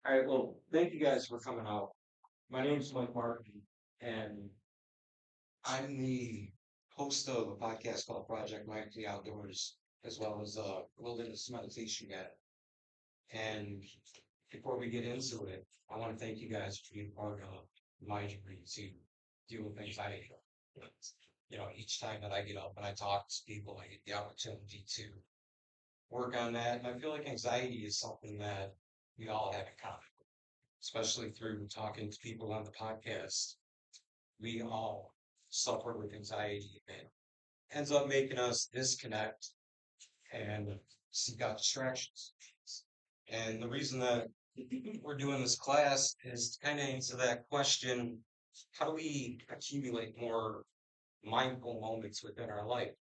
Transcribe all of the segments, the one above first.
All right, well, thank you guys for coming out. My name's Mike Martin, and I'm the host of a podcast called Project Mindfully Outdoors, as well as a wilderness meditation guide. And before we get into it, I want to thank you guys for being part of my journey to doing things each time that I get up and I talk to people, I get the opportunity to work on that. And I feel like anxiety is something that we all have in common, especially through talking to people on the podcast. We all suffer with anxiety and ends up making us disconnect and seek out distractions. And the reason that we're doing this class is to kind of answer that question: how do we accumulate more mindful moments within our life?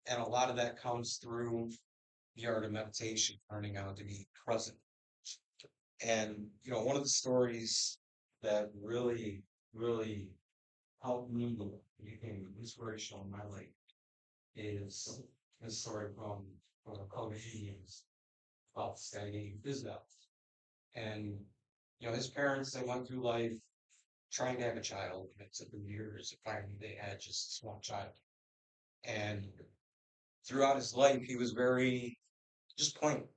And a lot of that comes through the art of meditation, learning how to be present. And one of the stories that really helped me became inspirational in my life is a story from a comedians about this guy named Isabel. And his parents, they went through life trying to have a child, and it took them years to finally they had just this one child. And throughout his life he was very just plain,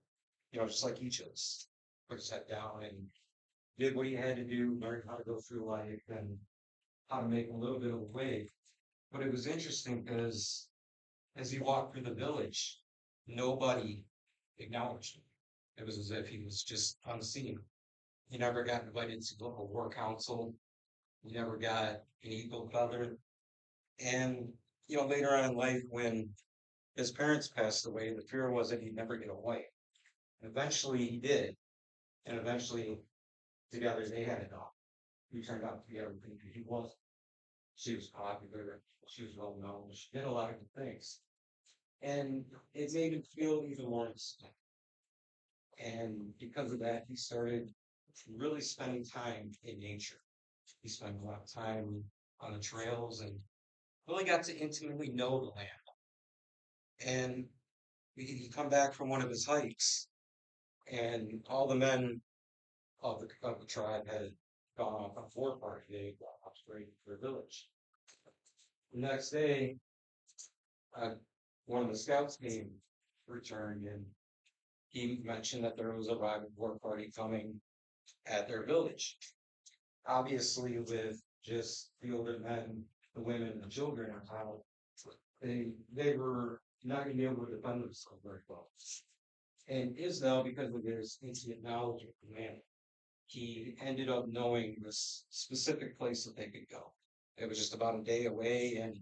just like each of us. Put his head down and did what he had to do, learned how to go through life and how to make a little bit of a way. But it was interesting because as he walked through the village, nobody acknowledged him. It was as if he was just unseen. He never got invited to a war council. He never got an eagle feather. And, later on in life, when his parents passed away, the fear was that he'd never get a wife. Eventually he did. And eventually, together, they had a dog. He turned out to be everything that he was. She was popular. She was well known. She did a lot of good things. And it made him feel even more insecure. And because of that, he started really spending time in nature. He spent a lot of time on the trails and really got to intimately know the land. And he'd come back from one of his hikes, and all the men of the tribe had gone off on a war party. They had gone off straight to their village. The next day, uh, one of the scouts came, returned, and he mentioned that there was a rival war party coming at their village. Obviously, with just the older men, the women, and the children on how they were not going to be able to defend themselves very well. And Isdale, because of his intimate knowledge of the land, he ended up knowing this specific place that they could go. It was just about a day away, and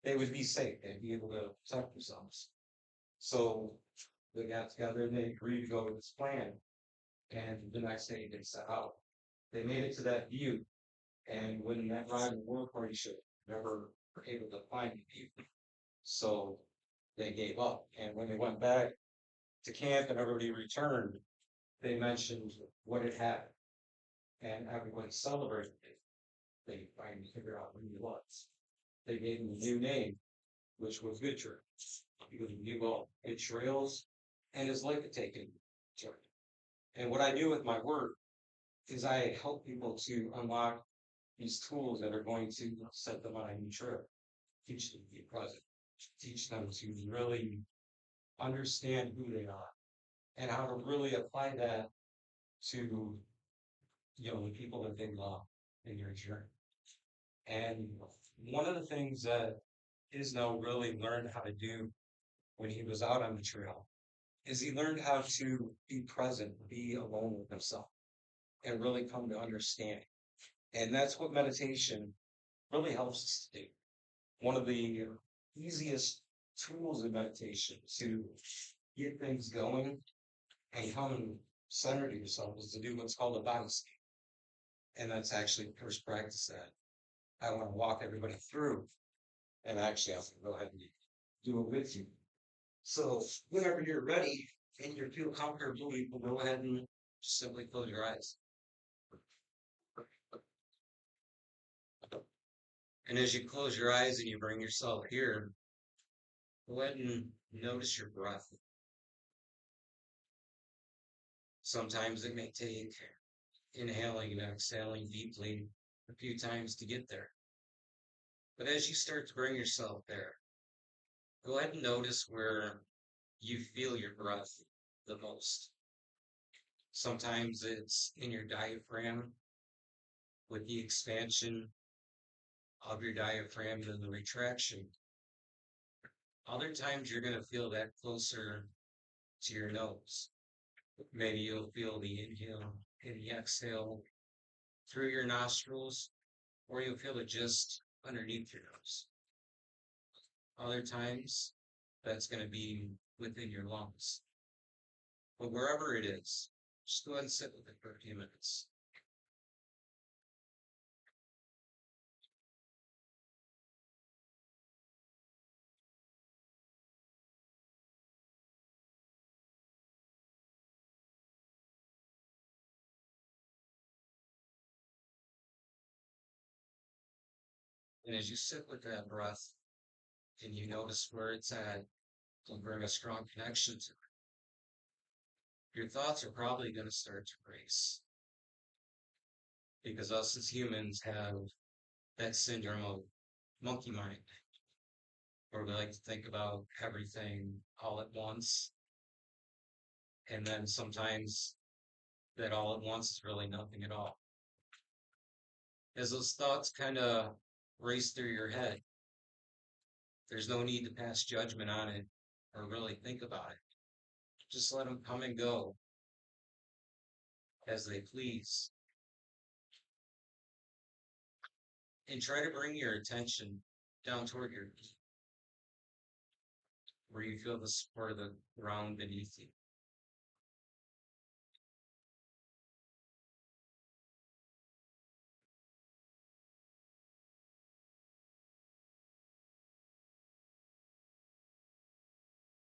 they would be safe. They'd be able to protect themselves. So they got together and they agreed to go with this plan. And the next day they set out. They made it to that view, and when that rival war party ship never were able to find the view, so they gave up. And when they went back to camp and everybody returned, they mentioned what had happened, and everyone celebrated it. They finally figured out who he was. They gave him a new name, which was Good Trail, because he knew all good trails and his life had taken turn. And what I do with my work is I help people to unlock these tools that are going to set them on a new trail, teach them to be present, teach them to really understand who they are and how to really apply that to the people that they love in your journey. And one of the things that Isno really learned how to do when he was out on the trail is he learned how to be present, be alone with himself, and really come to understand. And that's what meditation really helps us to do. One of the easiest tools in meditation to get things going and come center to yourself is to do what's called a body scan. And that's actually the first practice that I want to walk everybody through. And actually, I'm going to go ahead and do it with you. So whenever you're ready and you feel comfortable, you can go ahead and simply close your eyes. And as you close your eyes and you bring yourself here, go ahead and notice your breath. Sometimes it may take inhaling and exhaling deeply a few times to get there. But as you start to bring yourself there, go ahead and notice where you feel your breath the most. Sometimes it's in your diaphragm with the expansion of your diaphragm and the retraction. Other times you're going to feel that closer to your nose. Maybe you'll feel the inhale and the exhale through your nostrils, or you'll feel it just underneath your nose. Other times, that's going to be within your lungs. But wherever it is, just go ahead and sit with it for a few minutes. And as you sit with that breath and you notice where it's at, and bring a strong connection to it, your thoughts are probably going to start to race because us as humans have that syndrome of monkey mind, where we like to think about everything all at once. And then sometimes that all at once is really nothing at all. As those thoughts kind of race through your head, there's no need to pass judgment on it or really think about it. Just let them come and go as they please. And try to bring your attention down toward your feet, where you feel the support of the ground beneath you.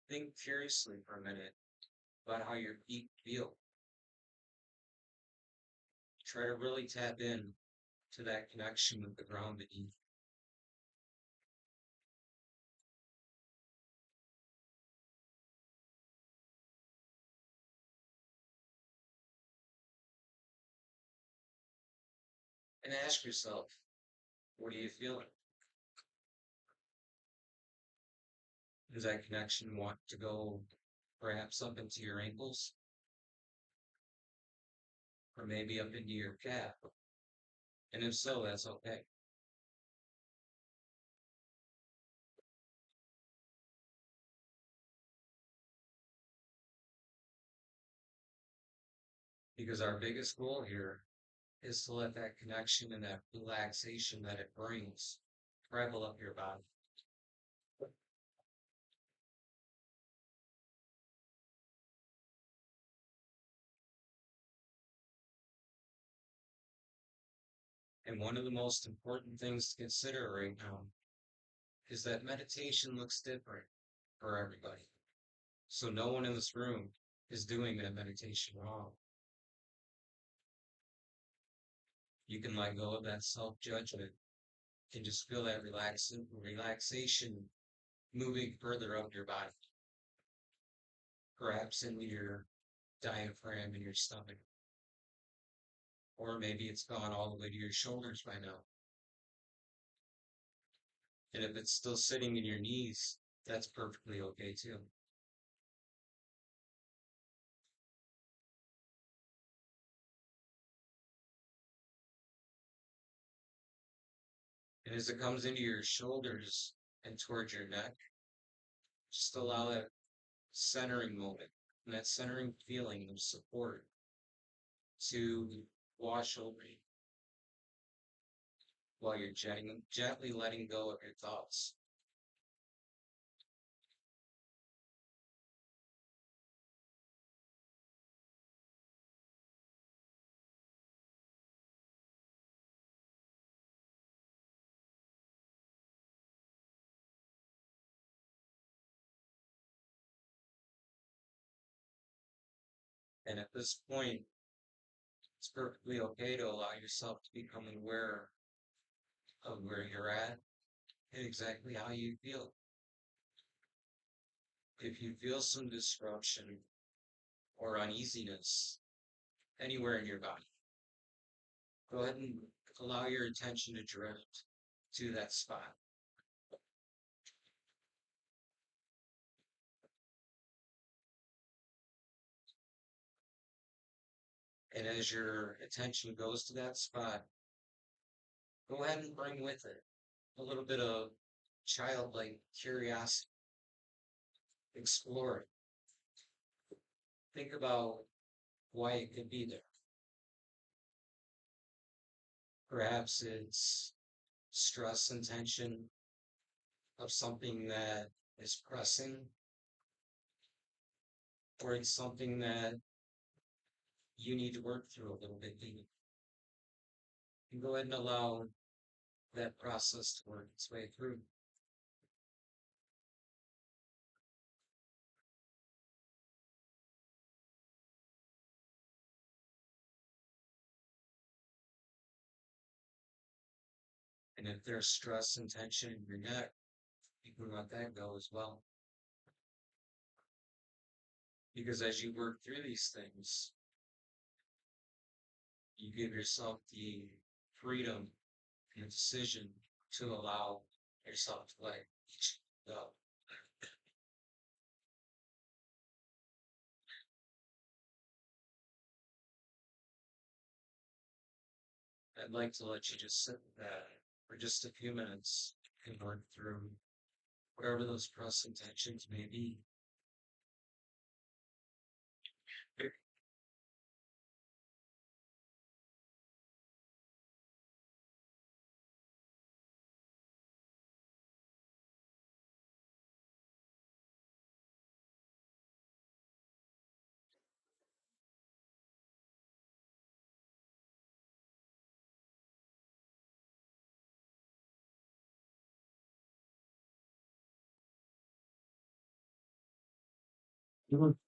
Think curiously for a minute about how your feet feel. Try to really tap in to that connection with the ground beneath. And ask yourself, what are you feeling? Does that connection want to go perhaps up into your ankles or maybe up into your calf? And if so, that's okay. Because our biggest goal here is to let that connection and that relaxation that it brings travel up your body. And one of the most important things to consider right now is that meditation looks different for everybody. So no one in this room is doing that meditation wrong. You can let go of that self judgment and just feel that relaxation moving further up your body, perhaps into your diaphragm and your stomach, or maybe it's gone all the way to your shoulders by now. And if it's still sitting in your knees, that's perfectly okay too. And as it comes into your shoulders and towards your neck, just allow that centering moment and that centering feeling of support to wash over you while you're gently letting go of your thoughts. And at this point, it's perfectly okay to allow yourself to become aware of where you're at and exactly how you feel. If you feel some disruption, or uneasiness anywhere in your body. Go ahead and allow your attention to drift to that spot. And as your attention goes to that spot, go ahead and bring with it a little bit of childlike curiosity. Explore it. Think about why it could be there. Perhaps it's stress and tension of something that is pressing, or it's something that you need to work through a little bit deeper. And go ahead and allow that process to work its way through. And if there's stress and tension in your neck, you can let that go as well. Because as you work through these things, you give yourself the freedom and the decision to allow yourself to let each go. I'd like to let you just sit with that for just a few minutes and work through wherever those pressing tensions may be. Mhm.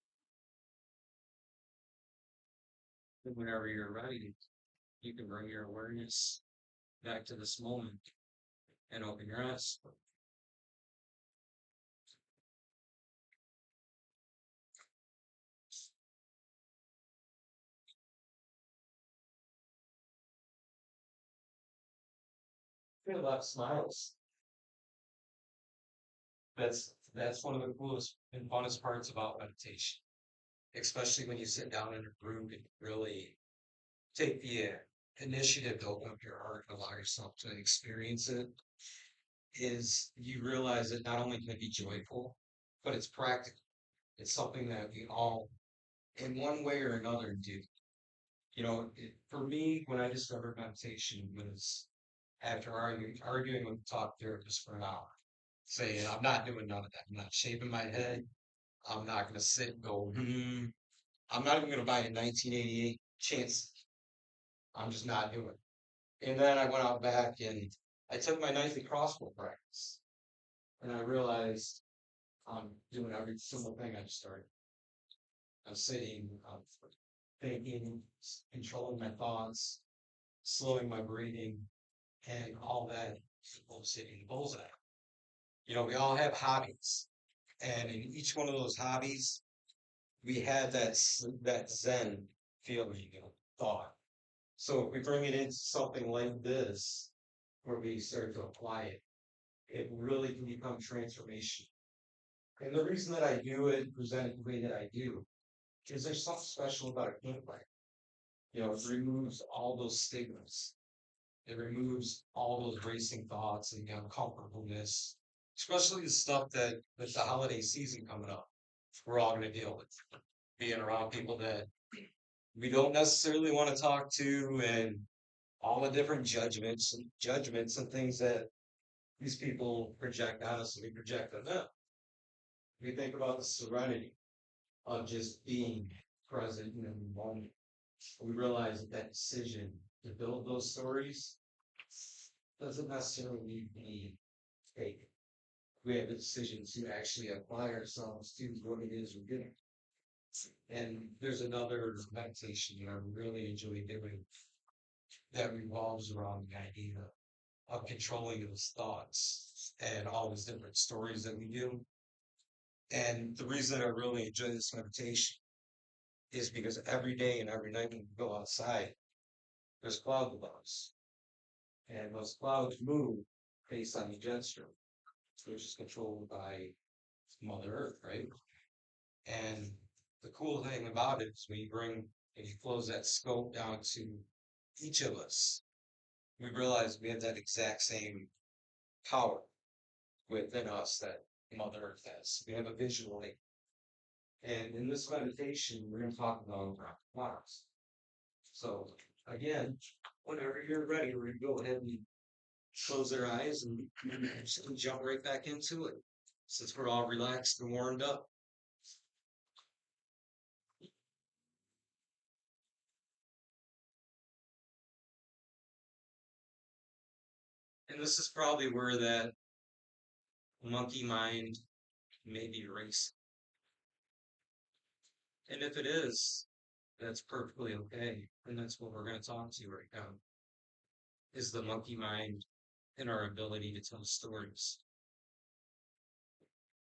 And whenever you're ready, you can bring your awareness back to this moment and open your eyes. Feel that smiles. That's one of the coolest and funnest parts about meditation, especially when you sit down in a group and really take the initiative to open up your heart and allow yourself to experience it. Is you realize that not only can it be joyful, but it's practical. It's something that we all, in one way or another, do. For me, when I discovered meditation was after arguing with a talk therapist for an hour, saying, I'm not doing none of that. I'm not shaving my head. I'm not going to sit and go, I'm not even going to buy a 1988 chance. I'm just not doing it. And then I went out back and I took my nightly crossbow practice. And I realized I'm doing every single thing I started. I'm sitting, I'm thinking, controlling my thoughts, slowing my breathing, and all that equals hitting the bullseye. We all have hobbies, and in each one of those hobbies, we have that Zen feeling, thought. So if we bring it into something like this, where we start to apply it, it really can become transformation. And the reason that I do it, present it the way that I do, is there's something special about a campfire. It removes all those stigmas. It removes all those racing thoughts and the uncomfortableness, especially the stuff that with the holiday season coming up, we're all going to deal with. Being around people that we don't necessarily want to talk to, and all the different judgments and things that these people project on us and we project on them. We think about the serenity of just being present in the moment. We realize that that decision to build those stories doesn't necessarily need to be taken. We have the decision to actually apply ourselves to what it is we're doing. And there's another meditation that I really enjoy doing that revolves around the idea of controlling those thoughts and all these different stories that we do. And the reason I really enjoy this meditation is because every day and every night when you go outside, there's cloud above us. And those clouds move based on the jet stream, which is controlled by Mother Earth, right? And the cool thing about it is when you bring and you close that scope down to each of us, we realize we have that exact same power within us that Mother Earth has. We have a visual link. And in this meditation, we're going to talk about clouds. So again, whenever you're ready, we're going to go ahead and close their eyes and just jump right back into it since we're all relaxed and warmed up. And this is probably where that monkey mind may be racing. And if it is, that's perfectly okay. And that's what we're going to talk to right now is the monkey mind and our ability to tell stories.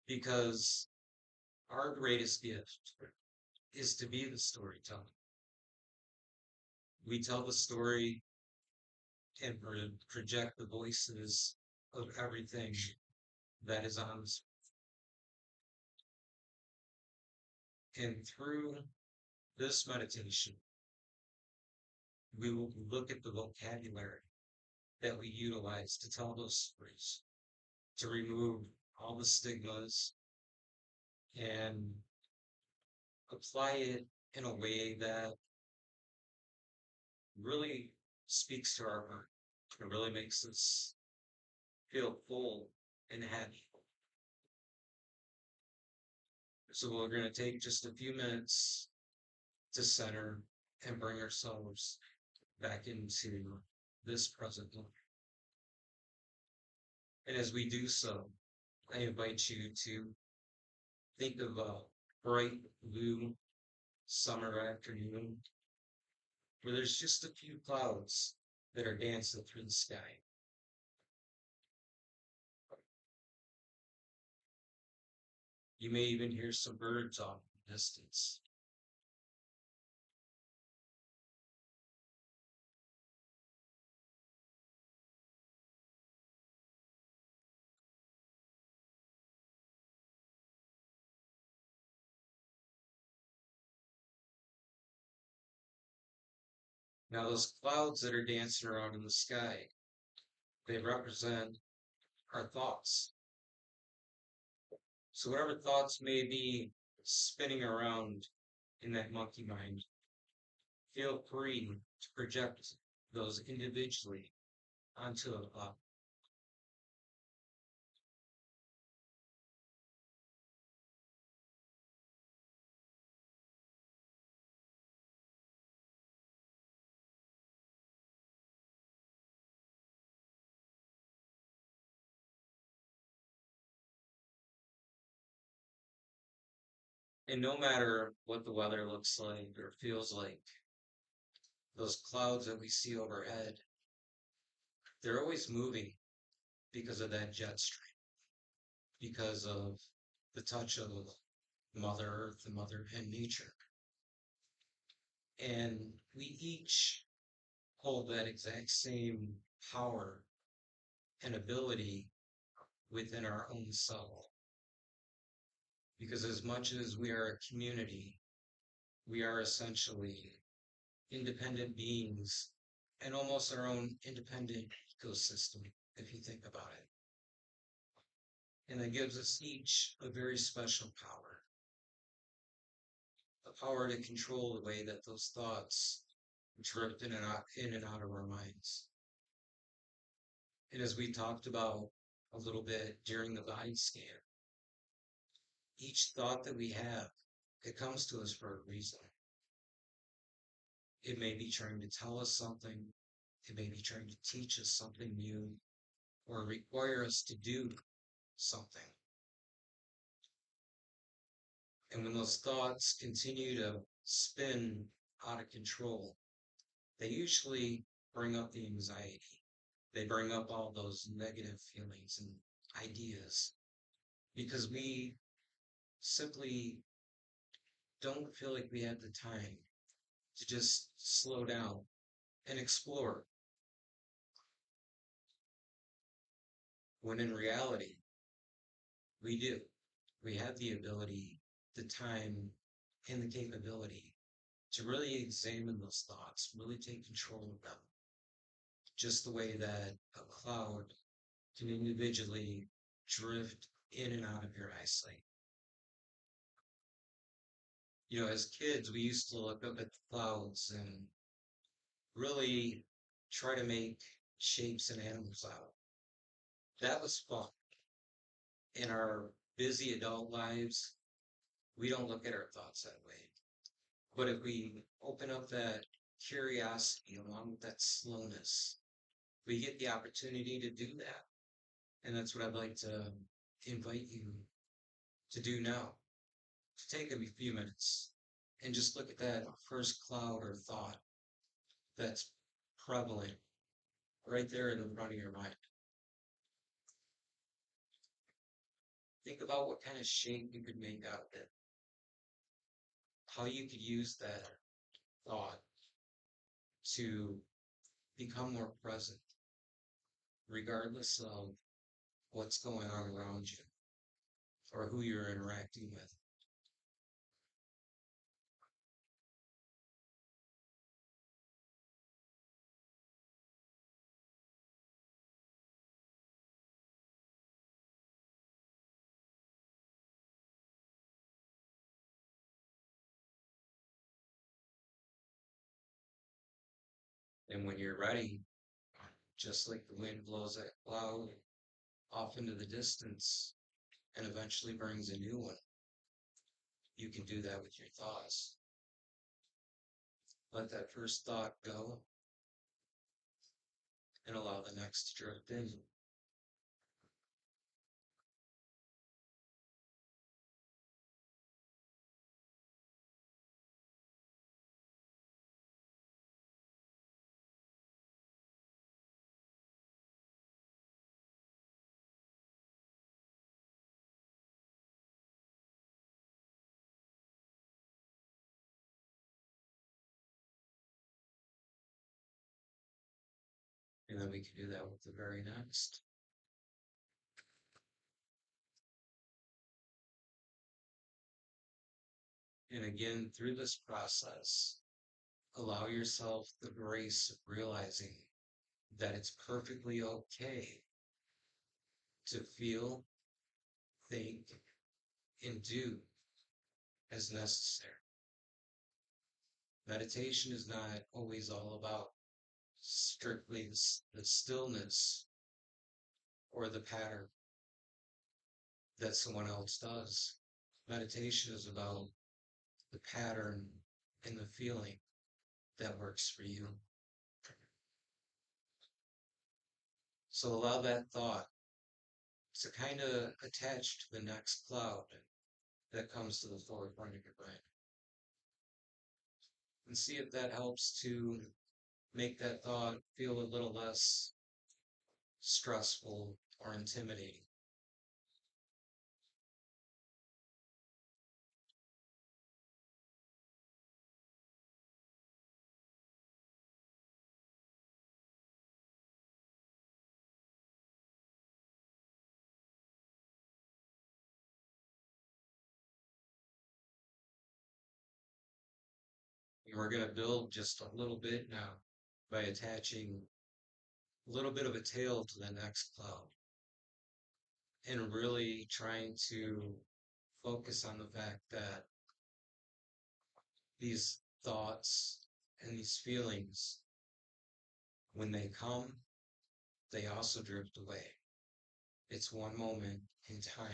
Because our greatest gift is to be the storyteller. We tell the story and project the voices of everything that is on this. And through this meditation, we will look at the vocabulary that we utilize to tell those stories, to remove all the stigmas and apply it in a way that really speaks to our heart. It really makes us feel full and happy. So we're going to take just a few minutes to center and bring ourselves back into this present moment. And as we do so, I invite you to think of a bright blue summer afternoon where there's just a few clouds that are dancing through the sky. You may even hear some birds off in the distance. Now, those clouds that are dancing around in the sky, they represent our thoughts. So, whatever thoughts may be spinning around in that monkey mind, feel free to project those individually onto a cloud. And no matter what the weather looks like or feels like, those clouds that we see overhead, they're always moving because of that jet stream, because of the touch of Mother Earth and Mother and nature. And we each hold that exact same power and ability within our own self. Because as much as we are a community, we are essentially independent beings and almost our own independent ecosystem, if you think about it. And that gives us each a very special power, a power to control the way that those thoughts drift in and out of our minds. And as we talked about a little bit during the body scan, each thought that we have, it comes to us for a reason. It may be trying to tell us something, it may be trying to teach us something new, or require us to do something. And when those thoughts continue to spin out of control, they usually bring up the anxiety. They bring up all those negative feelings and ideas because we simply don't feel like we have the time to just slow down and explore, when in reality, we do. We have the ability, the time, and the capability to really examine those thoughts, really take control of them, just the way that a cloud can individually drift in and out of your eyesight. As kids, we used to look up at the clouds and really try to make shapes and animals out. That was fun. In our busy adult lives, we don't look at our thoughts that way. But if we open up that curiosity along with that slowness, we get the opportunity to do that. And that's what I'd like to invite you to do now. To take a few minutes and just look at that first cloud or thought that's prevalent right there in the front of your mind. Think about what kind of shape you could make out of it, how you could use that thought to become more present, regardless of what's going on around you or who you're interacting with. And when you're ready, just like the wind blows that cloud off into the distance and eventually brings a new one, you can do that with your thoughts. Let that first thought go and allow the next to drift in. And then we can do that with the very next. And again, through this process, allow yourself the grace of realizing that it's perfectly okay to feel, think, and do as necessary. Meditation is not always all about strictly the stillness or the pattern that someone else does. Meditation is about the pattern and the feeling that works for you. So allow that thought to kind of attach to the next cloud that comes to the forefront of your brain. And see if that helps to make that thought feel a little less stressful or intimidating. And we're going to build just a little bit now by attaching a little bit of a tail to the next cloud and really trying to focus on the fact that these thoughts and these feelings, when they come, they also drift away. It's one moment in time.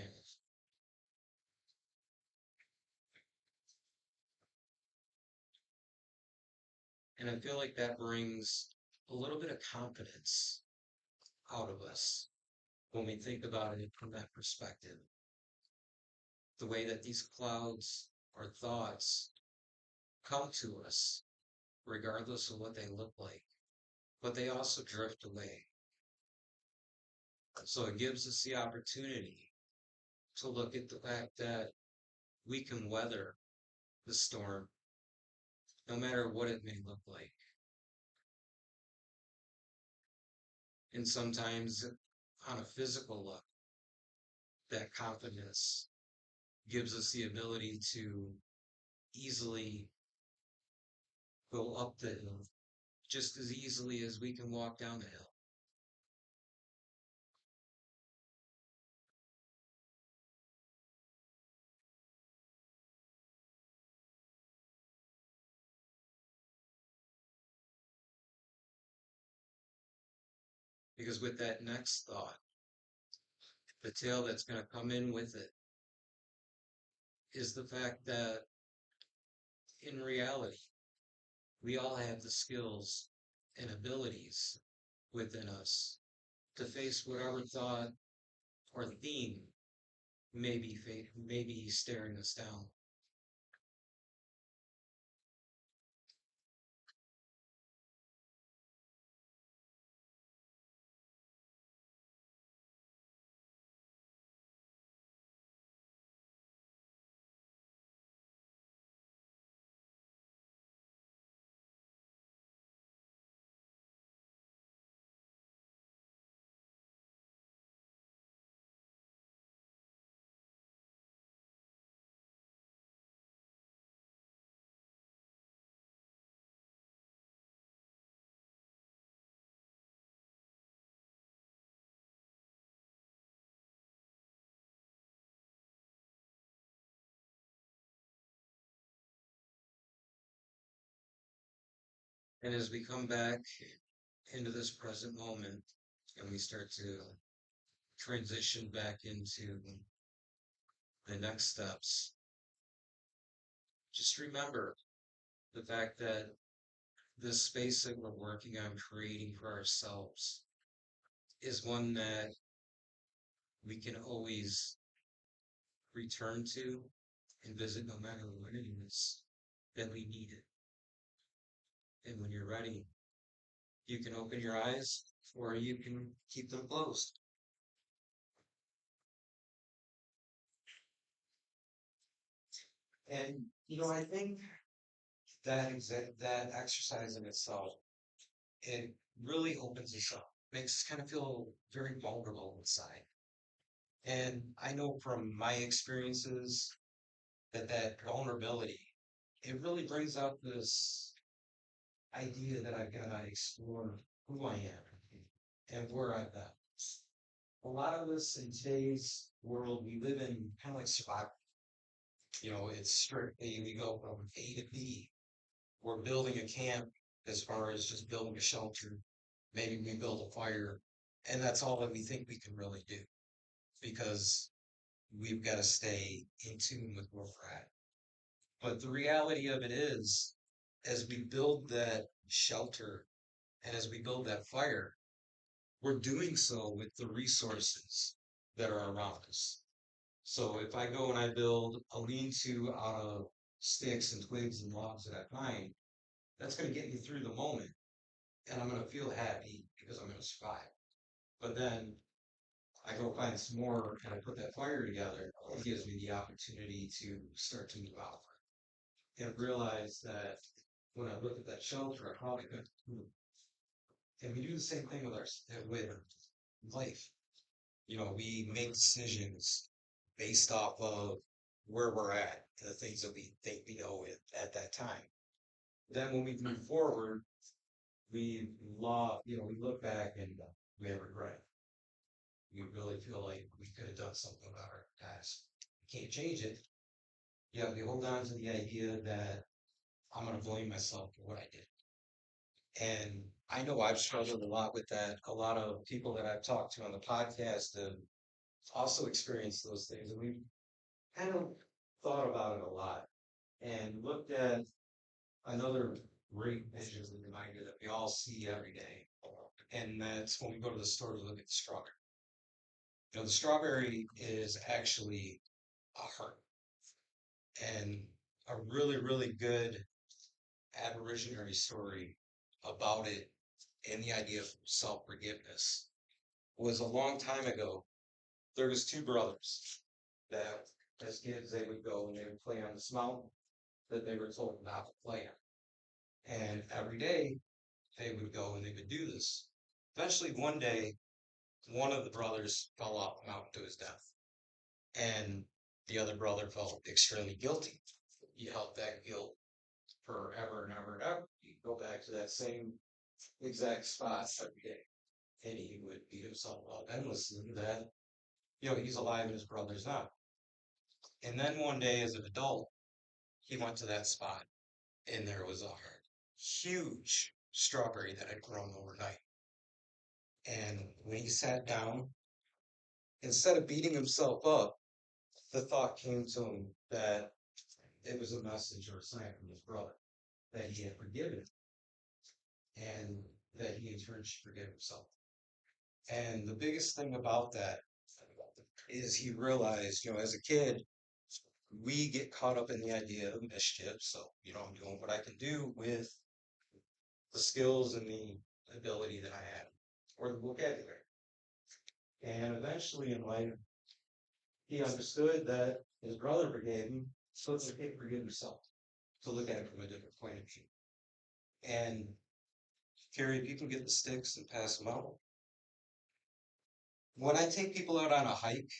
And I feel like that brings a little bit of confidence out of us when we think about it from that perspective. The way that these clouds or thoughts come to us, regardless of what they look like, but they also drift away. So it gives us the opportunity to look at the fact that we can weather the storm, no matter what it may look like. And sometimes on a physical level, that confidence gives us the ability to easily go up the hill just as easily as we can walk down the hill. Because with that next thought, the tail that's going to come in with it is the fact that in reality, we all have the skills and abilities within us to face whatever thought or theme may be staring us down. And as we come back into this present moment and we start to transition back into the next steps, just remember the fact that this space that we're working on creating for ourselves is one that we can always return to and visit no matter when it is that we need it. And when you're ready, you can open your eyes or you can keep them closed. And I think that exercise in itself, it really opens us up, makes us kind of feel very vulnerable inside. And I know from my experiences that vulnerability, it really brings out this idea that I've got to explore who I am and where I've been. A lot of us in today's world, we live in kind of like survival. It's strictly we go from A to B. We're building a camp as far as just building a shelter. Maybe we build a fire, and that's all that we think we can really do because we've got to stay in tune with where we're at. But the reality of it is, as we build that shelter and as we build that fire, we're doing so with the resources that are around us. So if I go and I build a lean-to out of sticks and twigs and logs that I find, that's going to get me through the moment and I'm going to feel happy because I'm going to survive. But then I go find some more and I put that fire together. It gives me the opportunity to start to move out and realize that when I look at that shelter, I probably could move. And we do the same thing with life. We make decisions based off of where we're at and the things that we think we know at that time. Then when we move forward, we look back and we have regret. We really feel like we could have done something about our past. You can't change it. We hold on to the idea that I'm going to blame myself for what I did. And I know I've struggled a lot with that. A lot of people that I've talked to on the podcast have also experienced those things. And we've kind of thought about it a lot and looked at another great visual reminder that we all see every day. And that's when we go to the store to look at the strawberry. The strawberry is actually a heart. And a really, really good Aboriginal story about it and the idea of self-forgiveness was a long time ago. There was two brothers that as kids they would go and they would play on this mountain that they were told not to play in. And every day they would go and they would do this. Eventually, one day, one of the brothers fell off the mountain to his death, and the other brother felt extremely guilty. He held that guilt forever and ever and ever. He'd go back to that same exact spot every day, and he would beat himself up endlessly that, he's alive and his brother's not. And then one day, as an adult, he went to that spot, and there was a huge strawberry that had grown overnight. And when he sat down, instead of beating himself up, the thought came to him that it was a message or a sign from his brother that he had forgiven him and that he in turn should forgive himself. And the biggest thing about that is he realized, as a kid, we get caught up in the idea of mischief. So, I'm doing what I can do with the skills and the ability that I have or the vocabulary. And eventually in life, he understood that his brother forgave him, so it's okay to forgive himself, to look at it from a different point of view. And Carrie, if you can get the sticks and pass them out. When I take people out on a hike,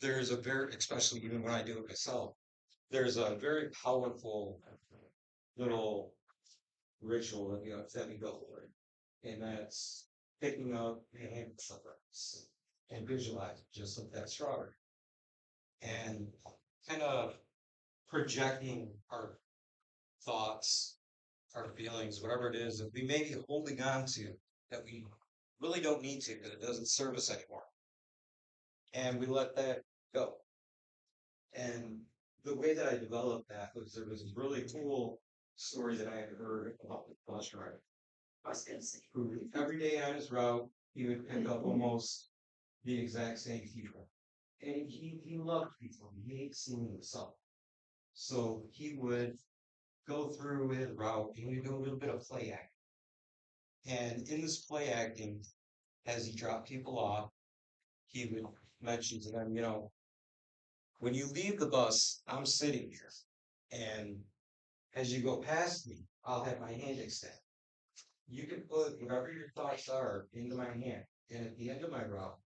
there's a very, especially even when I do it myself, there's a very powerful little ritual that we go through. And that's picking up a hand of something and visualize it, just like that strawberry. And kind of projecting our thoughts, our feelings, whatever it is that we may be holding on to that we really don't need to because it doesn't serve us anymore. And we let that go. And the way that I developed that was there was a really cool story that I had heard about the bus driver. Who every day on his route, he would pick up almost the exact same people. And he loved people. He hated seeing himself. So he would go through his route and he'd do a little bit of play acting. And in this play acting, as he dropped people off, he would mention to them, when you leave the bus, I'm sitting here. And as you go past me, I'll have my hand extended. You can put whatever your thoughts are into my hand. And at the end of my route,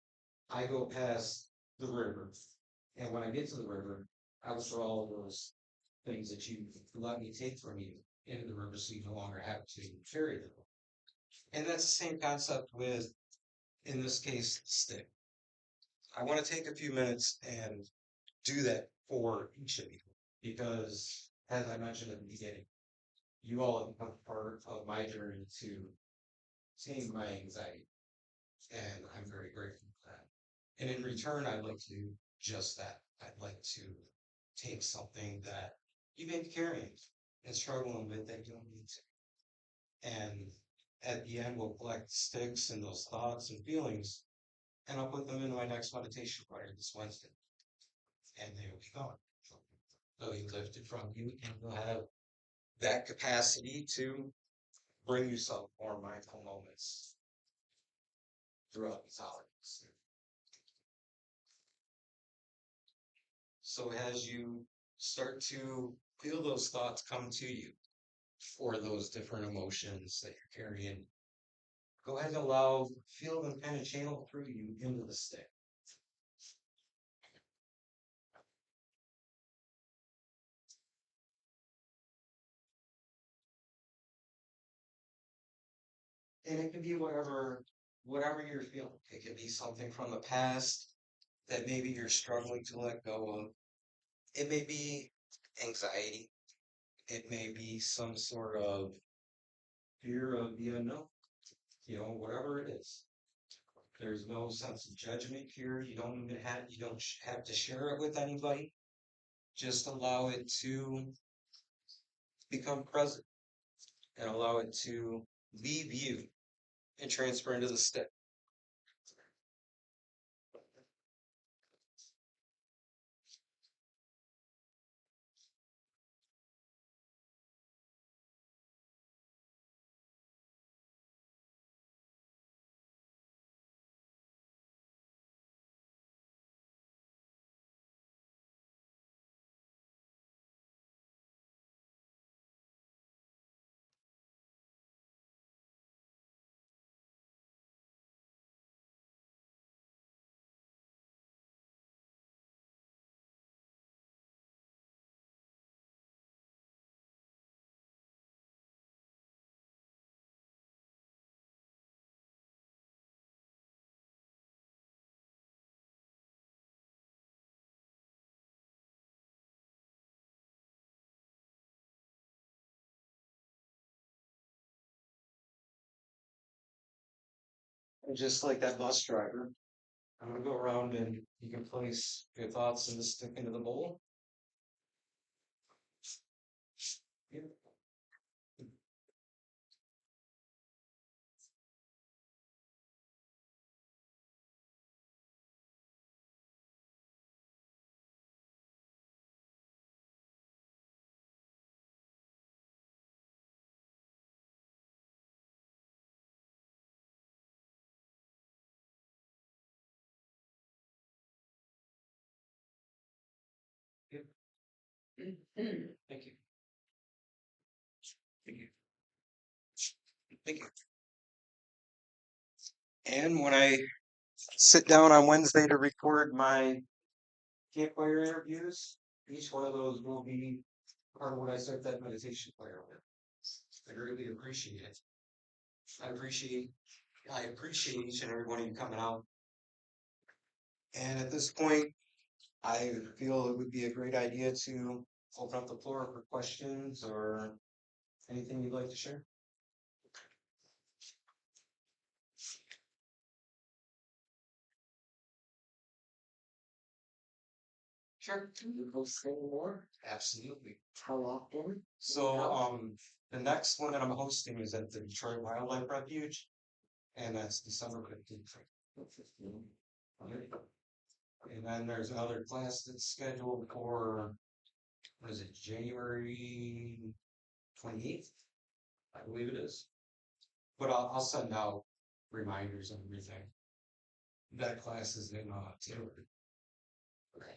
I go past the river. And when I get to the river, I will throw all those things that you let me take from you into the river so you no longer have to carry them. And that's the same concept with, in this case, stick. I want to take a few minutes and do that for each of you because, as I mentioned at the beginning, you all have become part of my journey to tame my anxiety. And I'm very grateful for that. And in return, I'd like to do just that. I'd like to take something that you may be carrying and struggling with that you don't need to. And at the end, we'll collect sticks and those thoughts and feelings, and I'll put them in my next meditation prayer this Wednesday. And they will be gone. They'll be lifted from you, and you'll have that capacity to bring yourself more mindful moments throughout these holidays. So as you start to feel those thoughts come to you or those different emotions that you're carrying, go ahead and feel them kind of channel through you into the stick. And it can be whatever you're feeling. It could be something from the past that maybe you're struggling to let go of. It may be anxiety. It may be some sort of fear of the unknown. Whatever it is. There's no sense of judgment here. You don't have to share it with anybody. Just allow it to become present and allow it to leave you and transfer into the stick. just like that bus driver, I'm gonna go around and you can place your thoughts in the stick into the bowl. Yep. Yep. Thank you. Thank you. Thank you. And when I sit down on Wednesday to record my campfire interviews, each one of those will be part of what I start that meditation fire with. I really appreciate it. I appreciate I appreciate each and every one of you coming out. And at this point, I feel it would be a great idea to open up the floor for questions or anything you'd like to share. Sure. Can you host any more? Absolutely. How often? So, the next one that I'm hosting is at the Detroit Wildlife Refuge, and that's December 15th. And then there's another class that's scheduled for, what is it, January 28th? I believe it is. But I'll send out reminders and everything. That class is in Taylor. Okay.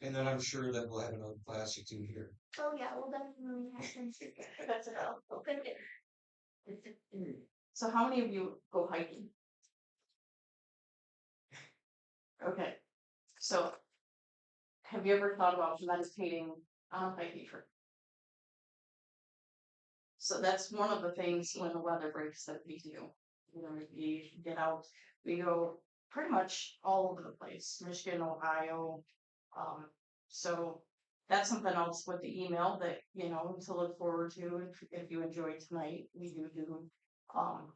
And then I'm sure that we'll have another class or two here. Oh yeah, we'll definitely have some. That's it. Thank you. So how many of you go hiking? Okay. So have you ever thought about meditating on a hiking trip? So that's one of the things when the weather breaks that we do. You know, we get out, we go pretty much all over the place, Michigan, Ohio. Um, so that's something else with the email that, to look forward to if you enjoy tonight. We do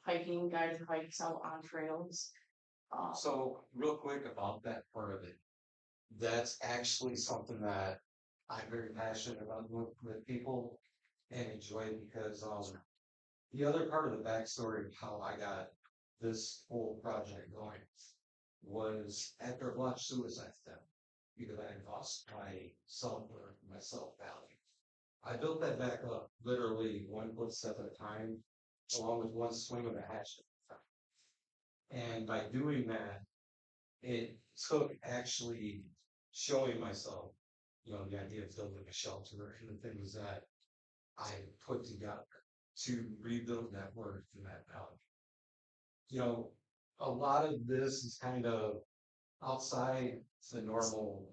hiking, guided hikes out on trails. So, real quick about that part of it, that's actually something that I'm very passionate about with people and enjoy because the other part of the backstory of how I got this whole project going was after a botched suicide attempt because I had lost my self-worth, my self-value. I built that back up literally one footstep at a time, along with one swing of a hatchet. And by doing that, it took actually showing myself, the idea of building a shelter and the things that I put together to rebuild that worth and that value. You know, a lot of this is kind of outside the normal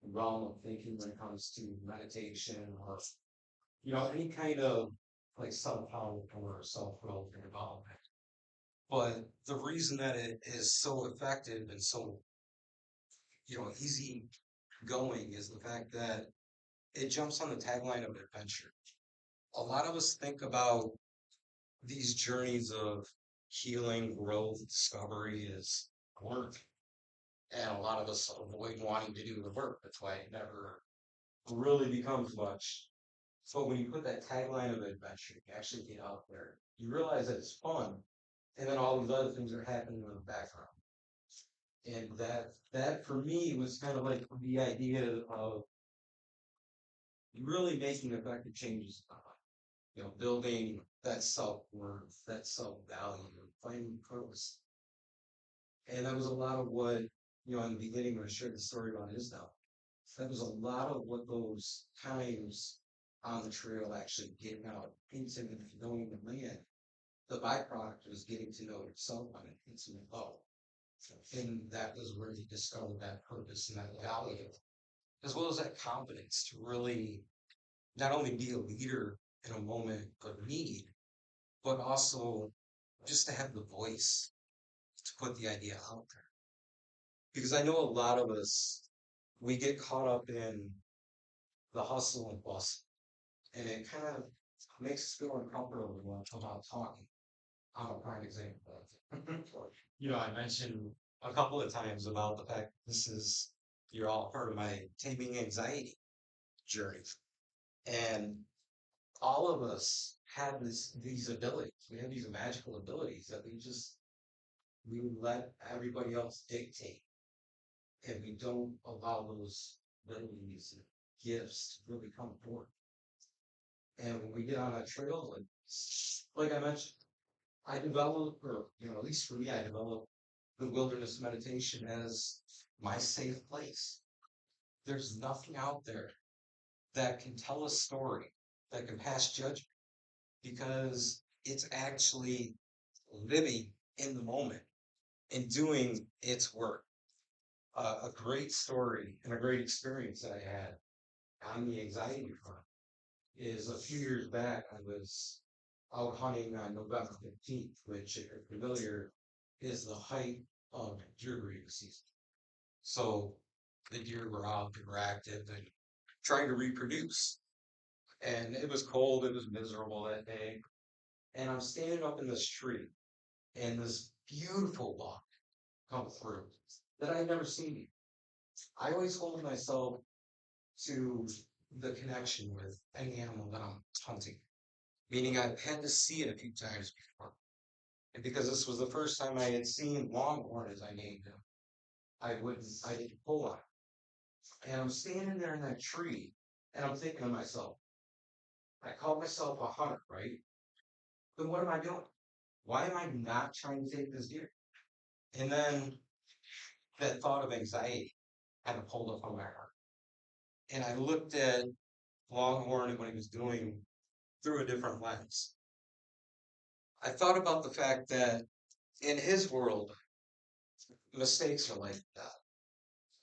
realm of thinking when it comes to meditation or, any kind of like self-help or self-growth and development. But the reason that it is so effective and so, easy going is the fact that it jumps on the tagline of adventure. A lot of us think about these journeys of healing, growth, discovery as work. And a lot of us avoid wanting to do the work. That's why it never really becomes much. So when you put that tagline of adventure, you actually get out there, you realize that it's fun. And then all these other things are happening in the background. And that for me was kind of like the idea of really making effective changes, building that self-worth, that self-value, finding purpose. And that was a lot of what, in the beginning when I shared the story about Isdal, that was a lot of what those times on the trail actually getting out intimate, knowing the land. The byproduct was getting to know yourself on an intimate level. And that was where you discovered that purpose and that value, as well as that confidence to really not only be a leader in a moment of need, but also just to have the voice to put the idea out there. Because I know a lot of us, we get caught up in the hustle and bustle, and it kind of makes us feel uncomfortable about talking. I'm a prime example of it. I mentioned a couple of times about the fact this is, you're all part of my taming anxiety journey. And all of us have these abilities. We have these magical abilities that we let everybody else dictate, and we don't allow those abilities and gifts to really come forth. And when we get on that trail, like I mentioned, I developed, or at least for me, I developed the wilderness meditation as my safe place. There's nothing out there that can tell a story that can pass judgment because it's actually living in the moment and doing its work. A great story and a great experience that I had on the anxiety front is a few years back. I was out hunting on November 15th, which, if you're familiar, is the height of deer breeding season. So the deer were out, they were active, and trying to reproduce. And it was cold, it was miserable that day. And I'm standing up in this tree, and this beautiful buck comes through that I'd never seen. I always hold myself to the connection with any animal that I'm hunting, meaning I've had to see it a few times before. And because this was the first time I had seen Longhorn, as I named him, I didn't pull on it. And I'm standing there in that tree, and I'm thinking to myself, I call myself a hunter, right? Then what am I doing? Why am I not trying to take this deer? And then that thought of anxiety kind of pulled up on my heart. And I looked at Longhorn and what he was doing through a different lens. I thought about the fact that in his world, mistakes are like that,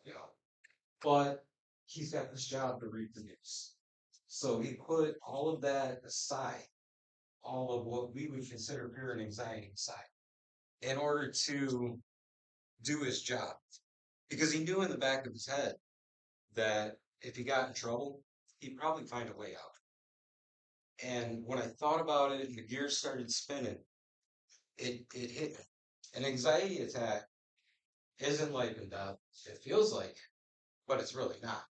you know, but he's got this job to reproduce. So he put all of that aside, all of what we would consider fear and anxiety aside, in order to do his job. Because he knew in the back of his head that if he got in trouble, he'd probably find a way out. And when I thought about it and the gears started spinning, it hit me. An anxiety attack isn't life and death. It feels like, but it's really not.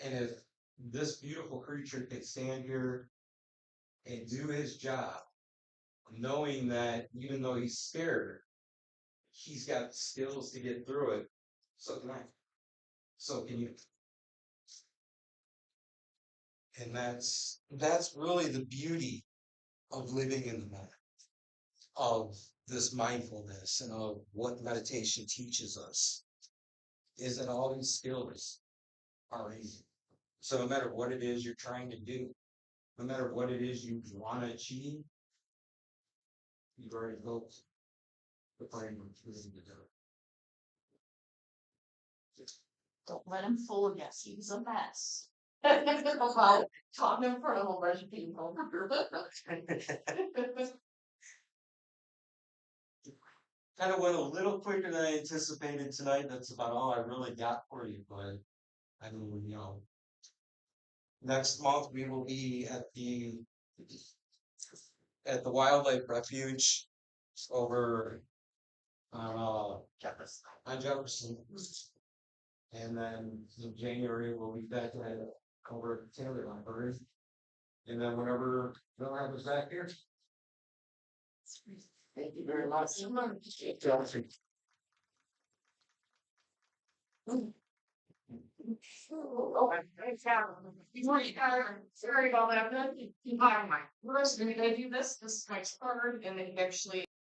And if this beautiful creature could stand here and do his job, knowing that even though he's scared, he's got the skills to get through it, so can I. So can you. And that's really the beauty of living in the moment, of this mindfulness and of what meditation teaches us, is that all these skills are easy. So no matter what it is you're trying to do, no matter what it is you want to achieve, you've already built the framework for you to do Don't let him fool you. He's a mess. About talking in front of a bunch of people. it. Kind of went a little quicker than I anticipated tonight. That's about all I really got for you. But I mean, next month we will be at the wildlife refuge over on Jefferson. And then in January we'll be back at over at Taylor Library. And then whenever they'll have us back here. Thank you very much. Oh, sorry about that. Hi, the rest of me, I do this. This is my card, and then actually